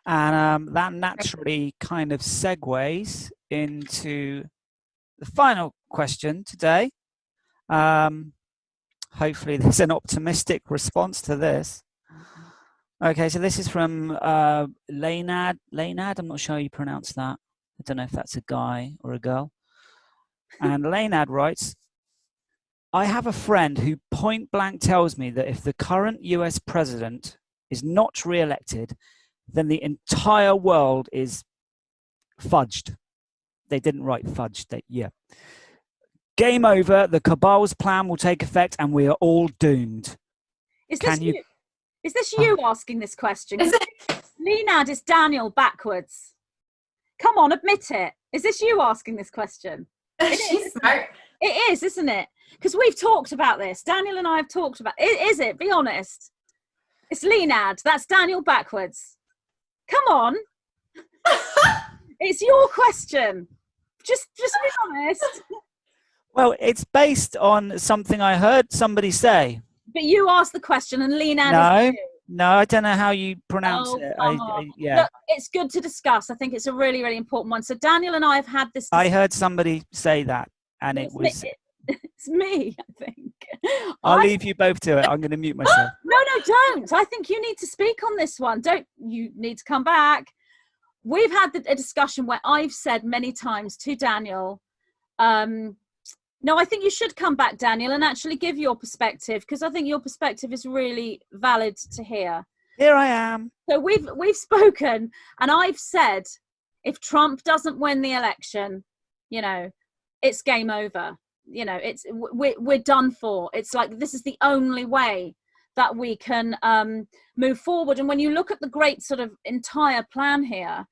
And that naturally kind of segues into the final question today. Hopefully there's an optimistic response to this. Okay, so this is from Lainad. Lainad, I'm not sure how you pronounce that. I don't know if that's a guy or a girl. And Lainad writes, I have a friend who point blank tells me that if the current US president is not re-elected, then the entire world is fudged. They didn't write fudged. Yeah. Game over. The Cabal's plan will take effect, and we are all doomed. Is this you asking this question? Leonard is Daniel backwards. Come on, admit it. Is this you asking this question? She's smart. It is, isn't it? Because we've talked about this. Daniel and I have talked about it. Is it? Be honest. It's Leonard. That's Daniel backwards. Come on. It's your question. Just be honest. Well, it's based on something I heard somebody say. But you asked the question and Leonard is you. No, I don't know how you pronounce it. Yeah. Look, it's good to discuss. I think it's a really, really important one. So Daniel and I have had this discussion. I heard somebody say that, and it was... It's me, I think. I'll leave you both to it. I'm going to mute myself. No, don't. I think you need to speak on this one. You need to come back. We've had a discussion where I've said many times to Daniel, no, I think you should come back, Daniel, and actually give your perspective, because I think your perspective is really valid to hear. Here I am. So we've spoken, and I've said, if Trump doesn't win the election, it's game over. We're done for. It's like, this is the only way that we can move forward. And when you look at the great sort of entire plan here,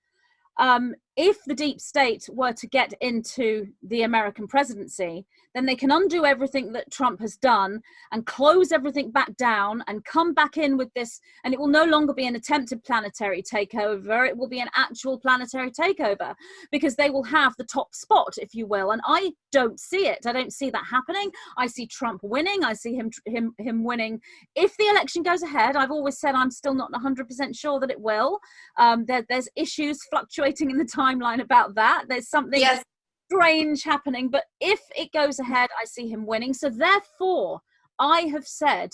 if the deep state were to get into the American presidency, then they can undo everything that Trump has done and close everything back down and come back in with this. And it will no longer be an attempted planetary takeover. It will be an actual planetary takeover, because they will have the top spot, if you will. And I don't see it. I don't see that happening. I see Trump winning. I see him winning. If the election goes ahead, I've always said I'm still not 100% sure that it will. There's issues fluctuating in the timeline about that. There's something strange happening, but if it goes ahead, I see him winning. So therefore, I have said,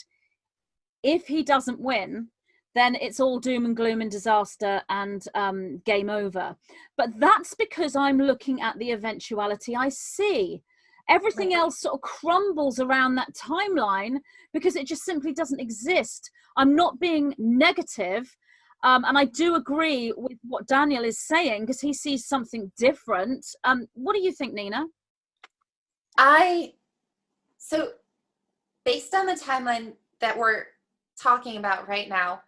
if he doesn't win, then it's all doom and gloom and disaster and game over. But that's because I'm looking at the eventuality I see. Everything else sort of crumbles around that timeline because it just simply doesn't exist. I'm not being negative. And I do agree with what Daniel is saying, because he sees something different. What do you think, Nina? So based on the timeline that we're talking about right now,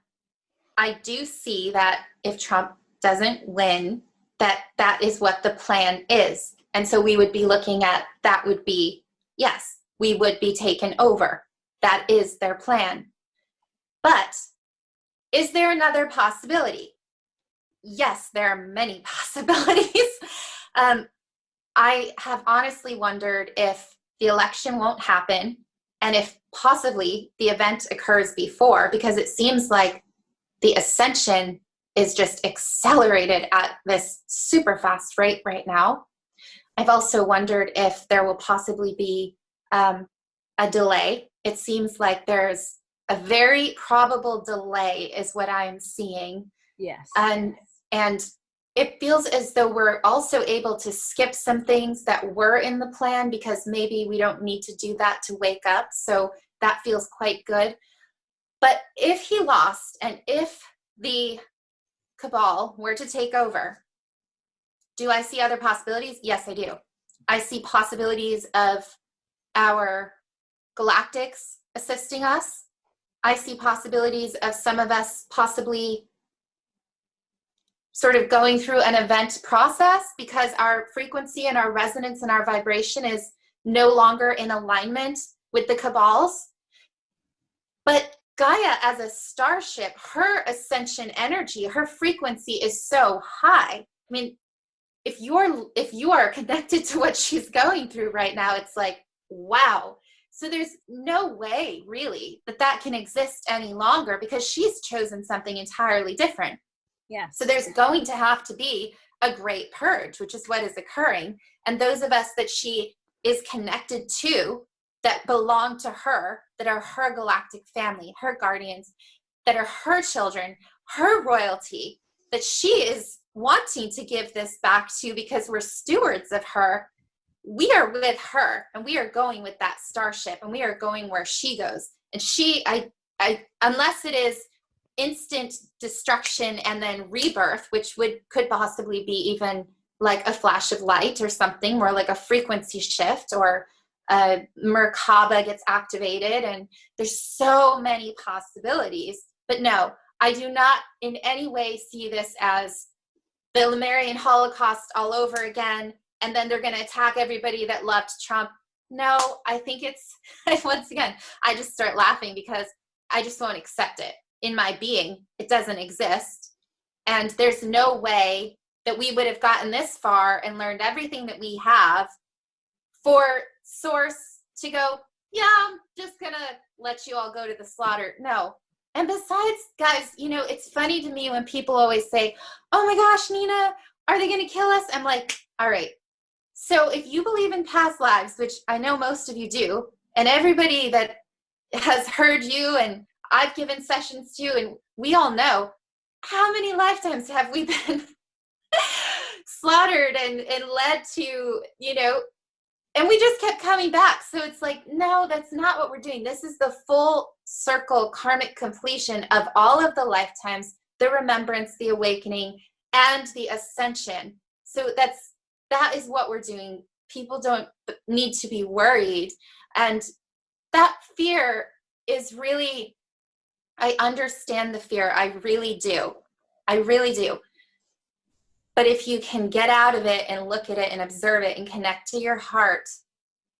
I do see that if Trump doesn't win, that is what the plan is. And so we would be looking at, that would be, yes, we would be taken over. That is their plan. But is there another possibility? Yes, there are many possibilities. I have honestly wondered if the election won't happen and if possibly the event occurs before, because it seems like the ascension is just accelerated at this super fast rate right now. I've also wondered if there will possibly be a delay. It seems like there's a very probable delay is what I'm seeing. Yes. And it feels as though we're also able to skip some things that were in the plan, because maybe we don't need to do that to wake up. So that feels quite good. But if he lost, and if the cabal were to take over, do I see other possibilities? Yes, I do. I see possibilities of our galactics assisting us. I see possibilities of some of us possibly sort of going through an event process because our frequency and our resonance and our vibration is no longer in alignment with the cabals. But Gaia as a starship, her ascension energy, her frequency is so high. I mean, if you are connected to what she's going through right now, it's like, wow. So there's no way really that can exist any longer, because she's chosen something entirely different. Yes. So there's going to have to be a great purge, which is what is occurring. And those of us that she is connected to, that belong to her, that are her galactic family, her guardians, that are her children, her royalty, that she is wanting to give this back to because we're stewards of her. We are with her, and we are going with that starship, and we are going where she goes. And unless it is instant destruction and then rebirth, which could possibly be even like a flash of light or something, more like a frequency shift, or Merkaba gets activated, and there's so many possibilities. But no, I do not in any way see this as the Lemurian Holocaust all over again, and then they're going to attack everybody that loved Trump. No, I think it's, once again, I just start laughing because I just won't accept it. In my being, it doesn't exist. And there's no way that we would have gotten this far and learned everything that we have for Source to go, yeah, I'm just going to let you all go to the slaughter. No. And besides, guys, it's funny to me when people always say, oh my gosh, Nina, are they going to kill us? I'm like, all right. So if you believe in past lives, which I know most of you do, and everybody that has heard you and I've given sessions to, and we all know, how many lifetimes have we been slaughtered and led to, and we just kept coming back. So it's like, no, that's not what we're doing. This is the full circle karmic completion of all of the lifetimes, the remembrance, the awakening, and the ascension. So that is what we're doing. People don't need to be worried. And that fear is really, I understand the fear. I really do. I really do. But if you can get out of it and look at it and observe it and connect to your heart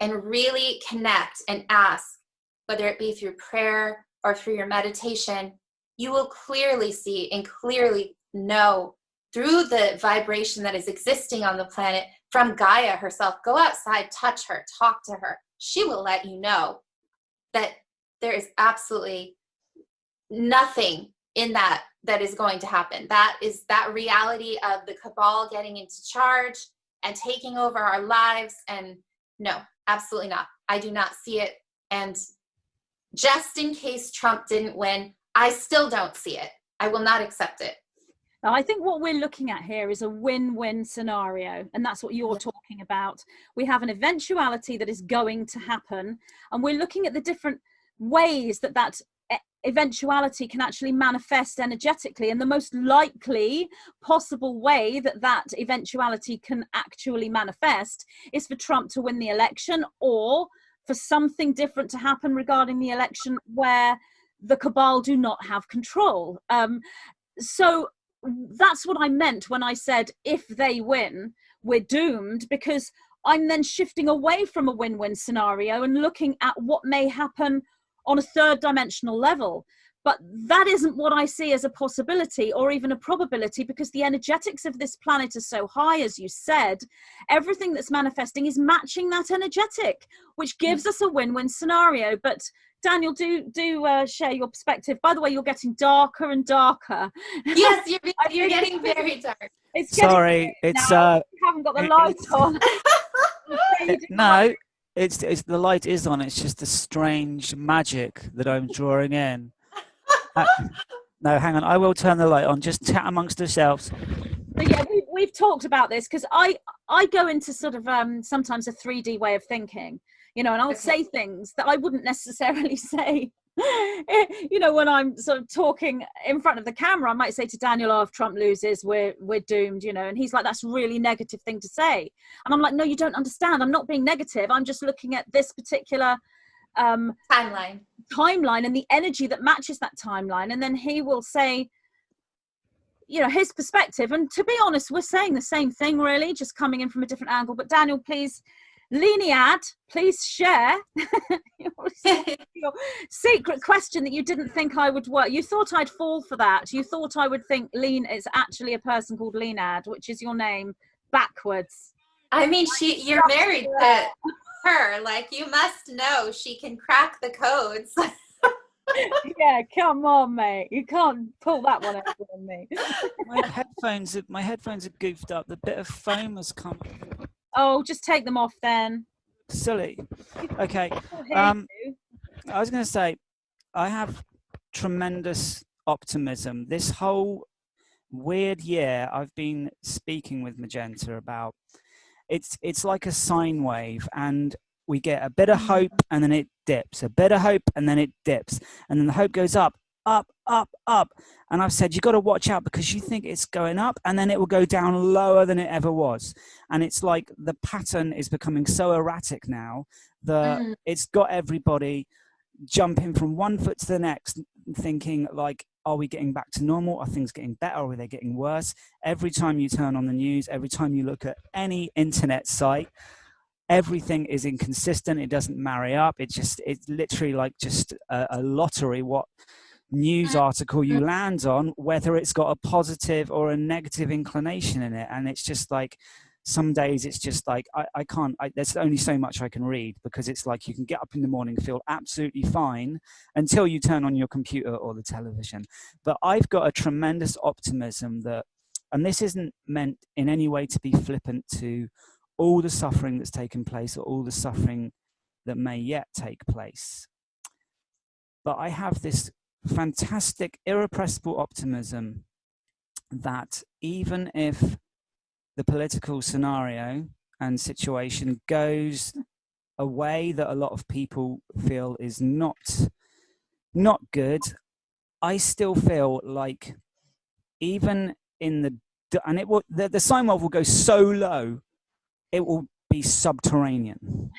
and really connect and ask, whether it be through prayer or through your meditation, you will clearly see and clearly know through the vibration that is existing on the planet from Gaia herself. Go outside, touch her, talk to her. She will let you know that there is absolutely nothing in that is going to happen. That is that reality of the cabal getting into charge and taking over our lives. And no, absolutely not. I do not see it. And just in case Trump didn't win, I still don't see it. I will not accept it. Now, I think what we're looking at here is a win-win scenario, and that's what you're talking about. We have an eventuality that is going to happen, and we're looking at the different ways that eventuality can actually manifest energetically, and the most likely possible way that eventuality can actually manifest is for Trump to win the election, or for something different to happen regarding the election where the cabal do not have control. So that's what I meant when I said if they win, we're doomed, because I'm then shifting away from a win-win scenario and looking at what may happen on a third dimensional level. But that isn't what I see as a possibility or even a probability, because the energetics of this planet are so high, as you said. Everything that's manifesting is matching that energetic, which gives us a win-win scenario. But Daniel, do share your perspective. By the way, you're getting darker and darker. Yes, you're getting very dark. It's Sorry, it's you haven't got the light on. No, it's the light is on. It's just the strange magic that I'm drawing in. No, hang on. I will turn the light on. Just chat amongst yourselves. So yeah, we've talked about this, because I go into sort of sometimes a 3D way of thinking, and I'll say things that I wouldn't necessarily say, when I'm sort of talking in front of the camera. I might say to Daniel, oh, if Trump loses, we're doomed, and he's like, that's a really negative thing to say. And I'm like, no, you don't understand. I'm not being negative. I'm just looking at this particular timeline and the energy that matches that timeline. And then he will say, his perspective. And to be honest, we're saying the same thing, really, just coming in from a different angle. But Daniel, please, Leniad, please share your secret question that you didn't think I would work. You thought I'd fall for that. You thought I would think Lean is actually a person called Leniad, which is your name backwards. I mean, you're married to her. Like, you must know she can crack the codes. Yeah, come on, mate. You can't pull that one over on me. my headphones are goofed up. The bit of foam has come. Oh, just take them off then. Silly. Okay. Oh, here you. I was going to say, I have tremendous optimism. This whole weird year, I've been speaking with Magenta about. It's like a sine wave, and we get a bit of hope, and then it dips. A bit of hope, and then it dips, and then the hope goes up, up, up, up. And I've said, you've got to watch out, because you think it's going up and then it will go down lower than it ever was. And it's like the pattern is becoming so erratic now that it's got everybody jumping from one foot to the next, thinking like, are we getting back to normal? Are things getting better? Or are they getting worse? Every time you turn on the news, every time you look at any internet site, everything is inconsistent. It doesn't marry up. It's literally like just a lottery what news article you land on, whether it's got a positive or a negative inclination in it. And it's just like, some days it's just like, I can't, there's only so much I can read, because it's like you can get up in the morning, feel absolutely fine until you turn on your computer or the television. But I've got a tremendous optimism that, and this isn't meant in any way to be flippant to all the suffering that's taken place or all the suffering that may yet take place, but I have this fantastic, irrepressible optimism that even if the political scenario and situation goes a way that a lot of people feel is not good, I still feel like even in the sine wave will go so low, it will be subterranean.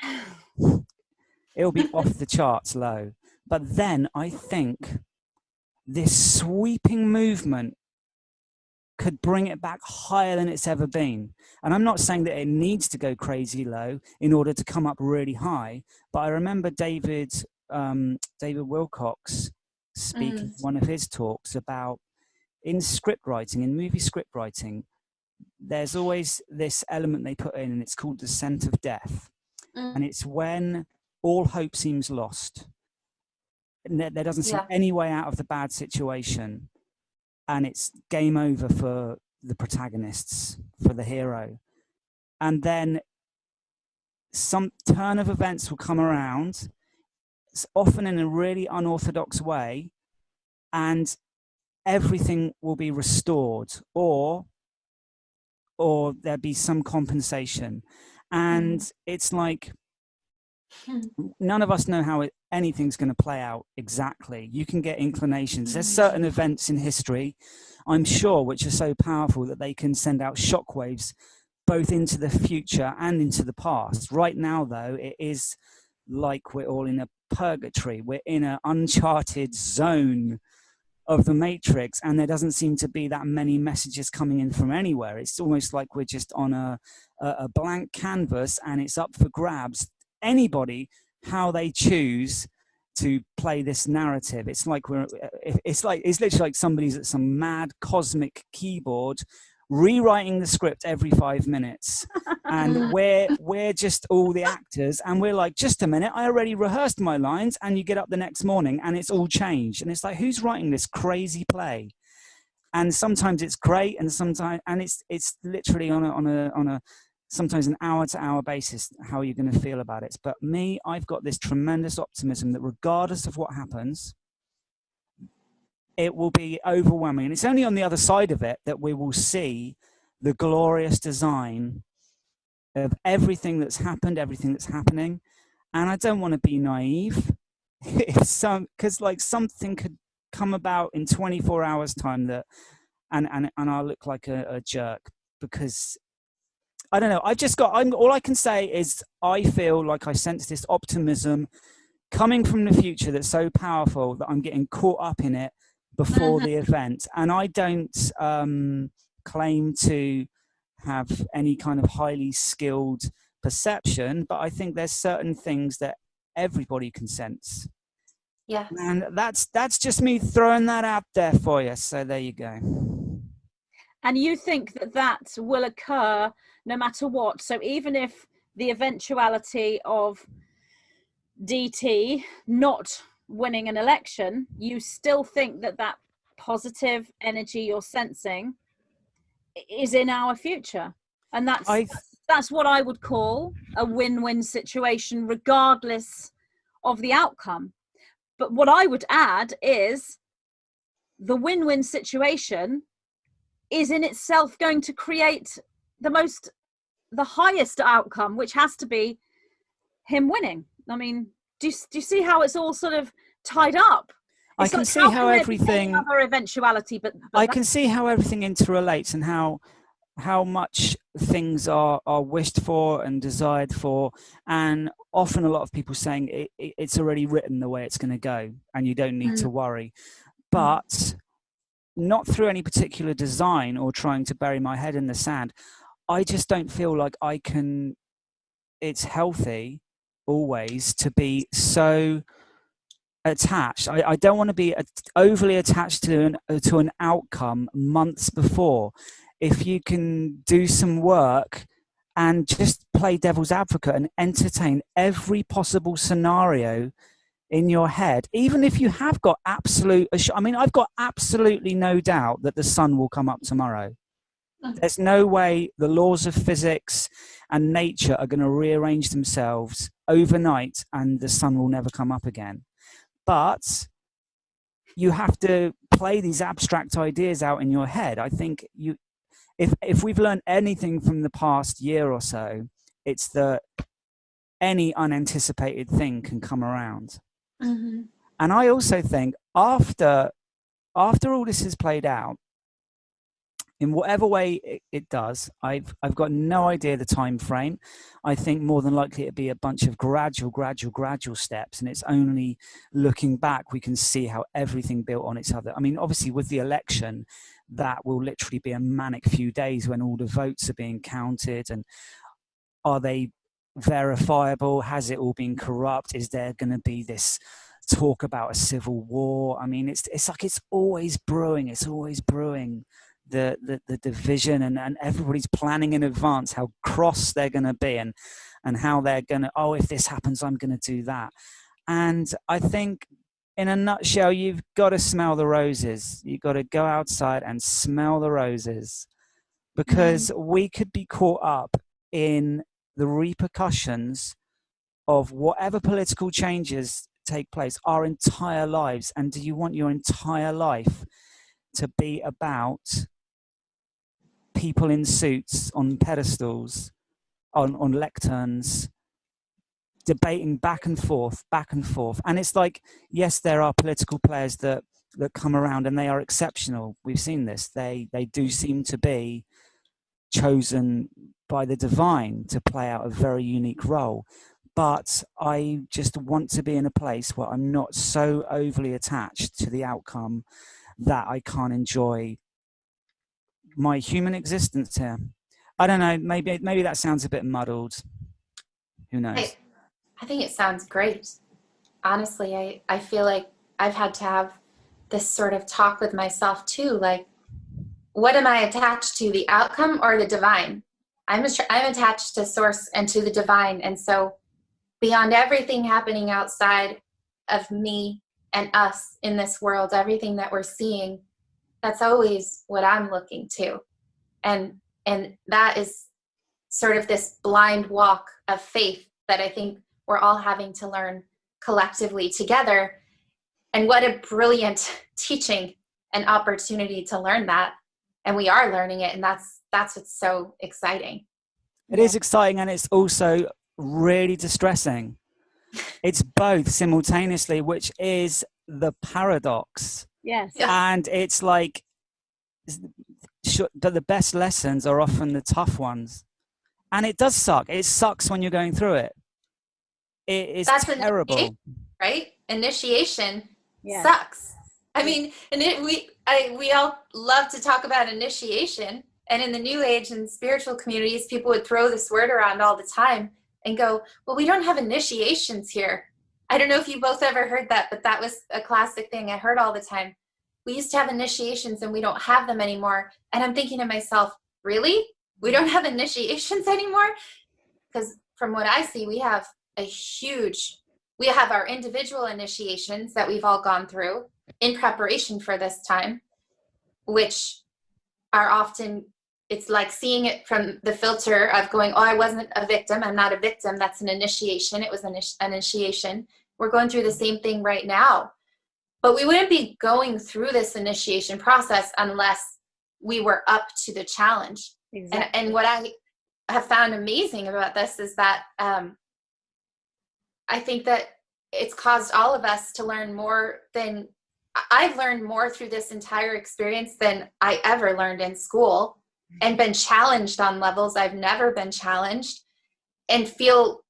It will be off the charts low. But then I think this sweeping movement could bring it back higher than it's ever been. And I'm not saying that it needs to go crazy low in order to come up really high, but I remember David Wilcox speaking one of his talks about, in script writing, in movie script writing, there's always this element they put in, and it's called the scent of death. And it's when all hope seems lost. There doesn't seem any way out of the bad situation, and it's game over for the protagonists, for the hero. And then some turn of events will come around, often in a really unorthodox way, and everything will be restored, or there'll be some compensation. And it's like, none of us know how anything's going to play out exactly. You can get inclinations. There's certain events in history, I'm sure, which are so powerful that they can send out shockwaves both into the future and into the past. Right now, though, it is like we're all in a purgatory. We're in an uncharted zone of the Matrix, and there doesn't seem to be that many messages coming in from anywhere. It's almost like we're just on a blank canvas, and it's up for grabs. Anybody, how they choose to play this narrative. It's literally like somebody's at some mad cosmic keyboard rewriting the script every 5 minutes, and we're just all the actors, and we're like, just a minute, I already rehearsed my lines. And you get up the next morning and it's all changed, and it's like, who's writing this crazy play? And sometimes it's great, and sometimes, and it's literally on a sometimes an hour-to-hour basis how you're going to feel about it. But me, I've got this tremendous optimism that regardless of what happens, it will be overwhelming. And it's only on the other side of it that we will see the glorious design of everything that's happened, everything that's happening. And I don't want to be naive, because like something could come about in 24 hours time that, and I'll look like a jerk, because I don't know. All I can say is I feel like I sense this optimism coming from the future that's so powerful that I'm getting caught up in it before the event. And I don't claim to have any kind of highly skilled perception, but I think there's certain things that everybody can sense. Yeah. And that's just me throwing that out there for you. So there you go. And you think that will occur no matter what? So even if the eventuality of DT not winning an election, you still think that positive energy you're sensing is in our future. And I that's what I would call a win-win situation, regardless of the outcome. But what I would add is the win-win situation is in itself going to create the highest outcome, which has to be him winning. I mean, do you see how it's all sort of tied up? I can see how everything other eventuality, but I can see how everything interrelates, and how much things are wished for and desired for, and often a lot of people saying it's already written the way it's going to go and you don't need to worry. But not through any particular design or trying to bury my head in the sand. I just don't feel like it's healthy always to be so attached. I don't want to be overly attached to an outcome months before. If you can do some work and just play devil's advocate and entertain every possible scenario in your head, even if you have got I've got absolutely no doubt that the sun will come up tomorrow. There's no way the laws of physics and nature are going to rearrange themselves overnight and the sun will never come up again. But you have to play these abstract ideas out in your head. I think if we've learned anything from the past year or so, it's that any unanticipated thing can come around. Mm-hmm. And I also think after all this is played out, in whatever way it does, I've got no idea the time frame. I think more than likely it'd be a bunch of gradual steps, and it's only looking back we can see how everything built on each other. I mean, obviously with the election, that will literally be a manic few days when all the votes are being counted, and are they verifiable? Has it all been corrupt? Is there going to be this talk about a civil war? I mean, it's like it's always brewing. It's always brewing. The division, and everybody's planning in advance how cross they're going to be, and how they're going to, if this happens, I'm going to do that. And I think in a nutshell, you've got to smell the roses. You've got to go outside and smell the roses, because we could be caught up in the repercussions of whatever political changes take place our entire lives. And do you want your entire life to be about people in suits on pedestals, on lecterns, debating back and forth? And it's like, yes, there are political players that come around, and they are exceptional. We've seen this. They do seem to be chosen by the divine to play out a very unique role. But I just want to be in a place where I'm not so overly attached to the outcome that I can't enjoy my human existence here. I don't know, maybe that sounds a bit muddled. Who knows? I think it sounds great. Honestly, I feel like I've had to have this sort of talk with myself too. Like, what am I attached to, the outcome or the divine? I'm attached to source and to the divine. And so beyond everything happening outside of me and us in this world, everything that we're seeing, that's always what I'm looking to. And that is sort of this blind walk of faith that I think we're all having to learn collectively together. And what a brilliant teaching and opportunity to learn that. And we are learning it. And that's what's so exciting. It is exciting, and it's also really distressing. It's both simultaneously, which is the paradox. Yes. And it's like, but the best lessons are often the tough ones. And it does suck. It sucks when you're going through it. It's terrible. Right? Initiation sucks. I mean, and we all love to talk about initiation. And in the New Age and spiritual communities, people would throw this word around all the time and go, well, we don't have initiations here. I don't know if you both ever heard that, but that was a classic thing I heard all the time. We used to have initiations and we don't have them anymore. And I'm thinking to myself, really? We don't have initiations anymore? Because from what I see, we have our individual initiations that we've all gone through in preparation for this time, which are often it's like seeing it from the filter of going, oh, I wasn't a victim. I'm not a victim. That's an initiation. It was an initiation. We're going through the same thing right now. But we wouldn't be going through this initiation process unless we were up to the challenge. Exactly. And what I have found amazing about this is that I think that it's caused all of us to learn more than I've learned more through this entire experience than I ever learned in school, and been challenged on levels I've never been challenged, and feel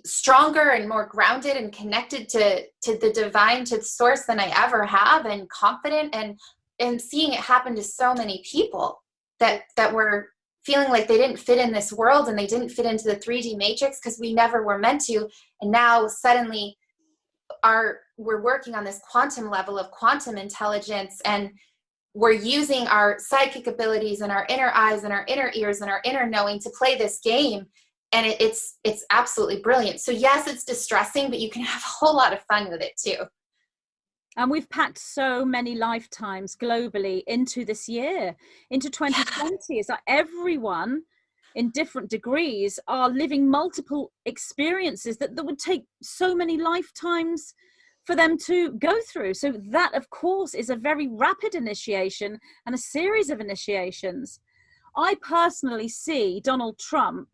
stronger and more grounded and connected to the divine, to the source than I ever have, and confident, and seeing it happen to so many people that were feeling like they didn't fit in this world and they didn't fit into the 3D matrix because we never were meant to. And now suddenly we're working on this quantum level of quantum intelligence, and we're using our psychic abilities and our inner eyes and our inner ears and our inner knowing to play this game. And it's absolutely brilliant. So yes, it's distressing, but you can have a whole lot of fun with it too. And we've packed so many lifetimes globally into this year, into 2020. Yeah. It's like everyone in different degrees are living multiple experiences that would take so many lifetimes for them to go through. So that, of course, is a very rapid initiation and a series of initiations. I personally see Donald Trump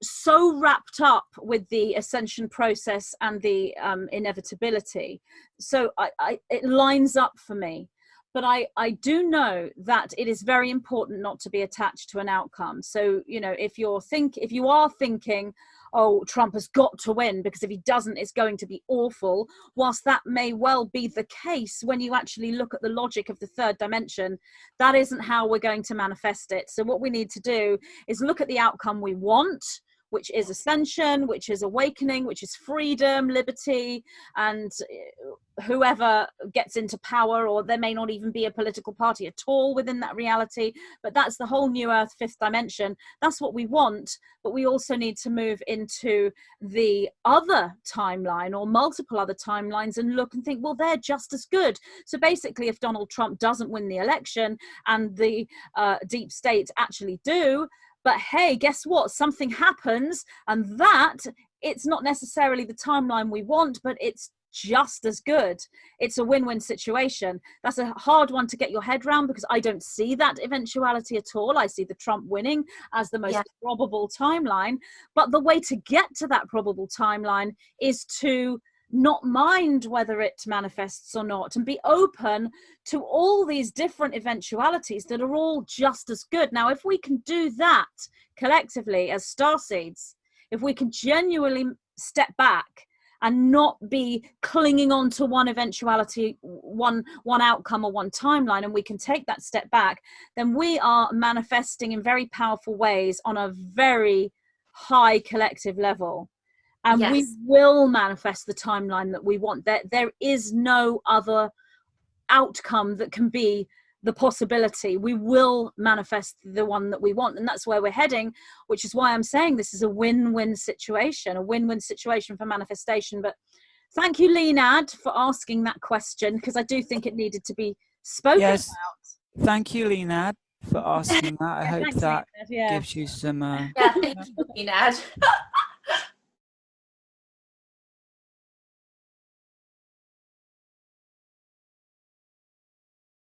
so wrapped up with the ascension process and the inevitability. So it lines up for me. But I do know that it is very important not to be attached to an outcome. So, you know, if you are thinking, oh, Trump has got to win because if he doesn't, it's going to be awful, whilst that may well be the case, when you actually look at the logic of the third dimension, that isn't how we're going to manifest it. So what we need to do is look at the outcome we want, which is ascension, which is awakening, which is freedom, liberty, and whoever gets into power, or there may not even be a political party at all within that reality, but that's the whole new earth, fifth dimension. That's what we want, but we also need to move into the other timeline or multiple other timelines and look and think, well, they're just as good. So basically, if Donald Trump doesn't win the election and the deep state actually do, but hey, guess what? Something happens, and that it's not necessarily the timeline we want, but it's just as good. It's a win-win situation. That's a hard one to get your head around because I don't see that eventuality at all. I see the Trump winning as the most probable timeline. But the way to get to that probable timeline is to not mind whether it manifests or not, and be open to all these different eventualities that are all just as good. Now, if we can do that collectively as starseeds, if we can genuinely step back and not be clinging on to one eventuality, one outcome or one timeline, and we can take that step back, then we are manifesting in very powerful ways on a very high collective level. And we will manifest the timeline that we want. There is no other outcome that can be the possibility. We will manifest the one that we want. And that's where we're heading, which is why I'm saying this is a win-win situation for manifestation. But thank you, Leonard, for asking that question, because I do think it needed to be spoken about. Thank you, Leonard, for asking that. I hope that gives you some... thank you, Leonard.